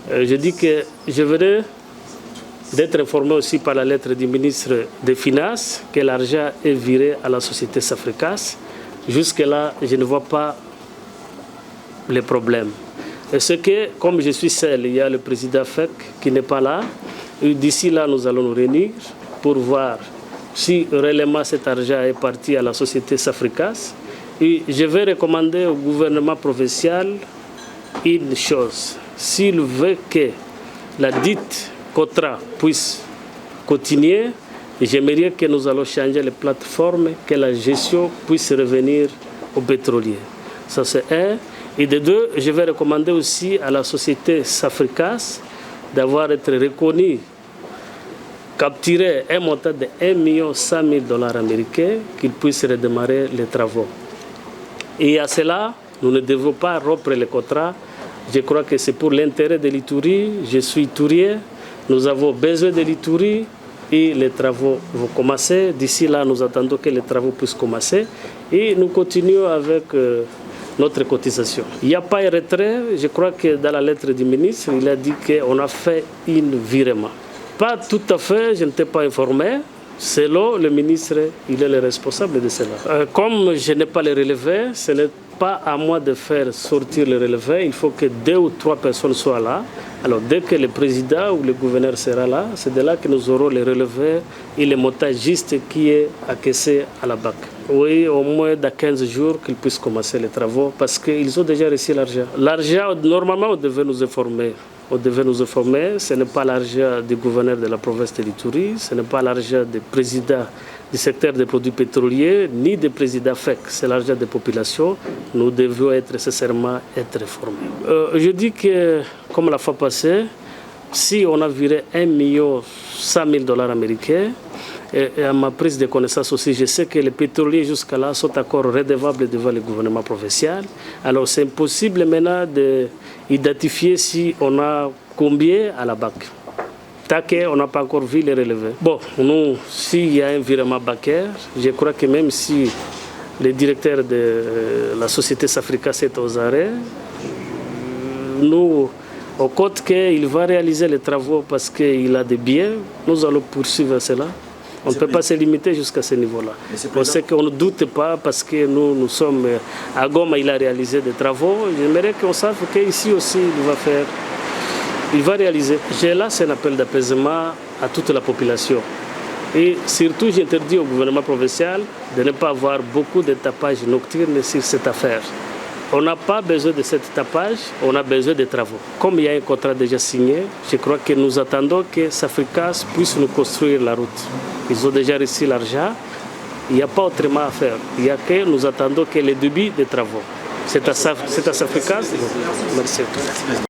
Je dis que je venais d'être informé aussi par la lettre du ministre des Finances que l'argent est viré à la société Safricas. Jusque-là, je ne vois pas les problèmes. Et ce que, comme je suis seul, il y a le président FEC qui n'est pas là. D'ici là, nous allons nous réunir pour voir si réellement cet argent est parti à la société Safricas. Et je vais recommander au gouvernement provincial une chose. S'il veut que la dite COTRA puisse continuer, j'aimerais que nous allons changer les plateformes, que la gestion puisse revenir aux pétroliers. Ça c'est un. Et de deux, je vais recommander aussi à la société Safricas d'avoir été reconnue, capturer un montant de 1 100 000 $ américains, qu'ils puissent redémarrer les travaux. Et à cela, nous ne devons pas rompre les contrats. Je crois que c'est pour l'intérêt de l'Itourie. Je suis tourien. Nous avons besoin de l'Itourie et les travaux vont commencer. D'ici là, nous attendons que les travaux puissent commencer. Et nous continuons avec notre cotisation. Il n'y a pas un retrait. Je crois que dans la lettre du ministre, il a dit qu'on a fait un virement. Pas tout à fait, je n'étais pas informé. Selon le ministre, il est le responsable de cela. Comme je n'ai pas les relevés, ce n'est pas à moi de faire sortir les relevés. Il faut que 2 ou 3 personnes soient là. Alors dès que le président ou le gouverneur sera là, c'est de là que nous aurons les relevés et le montant juste qui est accaissé à la BAC. Oui, au moins dans 15 jours qu'ils puissent commencer les travaux parce qu'ils ont déjà reçu l'argent. L'argent, normalement, on devait nous informer. Ce n'est pas l'argent du gouverneur de la province de l'Itourie, ce n'est pas l'argent du président du secteur des produits pétroliers, ni du président FEC, c'est l'argent des populations. Nous devions nécessairement être informés. Je dis que, comme la fois passée, si on a viré 1 100 000 $ américains, et à ma prise de connaissance aussi, je sais que les pétroliers jusqu'à là sont encore redevables devant le gouvernement provincial. Alors c'est impossible maintenant d'identifier si on a combien à la BAC. Tant qu'on n'a pas encore vu les relevés. Bon, nous, s'il y a un virement bancaire, je crois que même si le directeur de la société Safricas est aux arrêts, nous, au compte qu'il va réaliser les travaux parce qu'il a des biens, nous allons poursuivre cela. On ne peut pas se limiter jusqu'à ce niveau-là. On sait qu'on ne doute pas parce que nous sommes à Goma, il a réalisé des travaux. J'aimerais qu'on sache qu'ici aussi, il va réaliser. J'ai lancé un appel d'apaisement à toute la population. Et surtout, j'interdis au gouvernement provincial de ne pas avoir beaucoup de tapage nocturne sur cette affaire. On n'a pas besoin de ce tapage, on a besoin de travaux. Comme il y a un contrat déjà signé, je crois que nous attendons que Safricas puisse nous construire la route. Ils ont déjà reçu l'argent, il n'y a pas autrement à faire. Il y a que nous attendons que le début des travaux. C'est à Safricas. Merci à tous.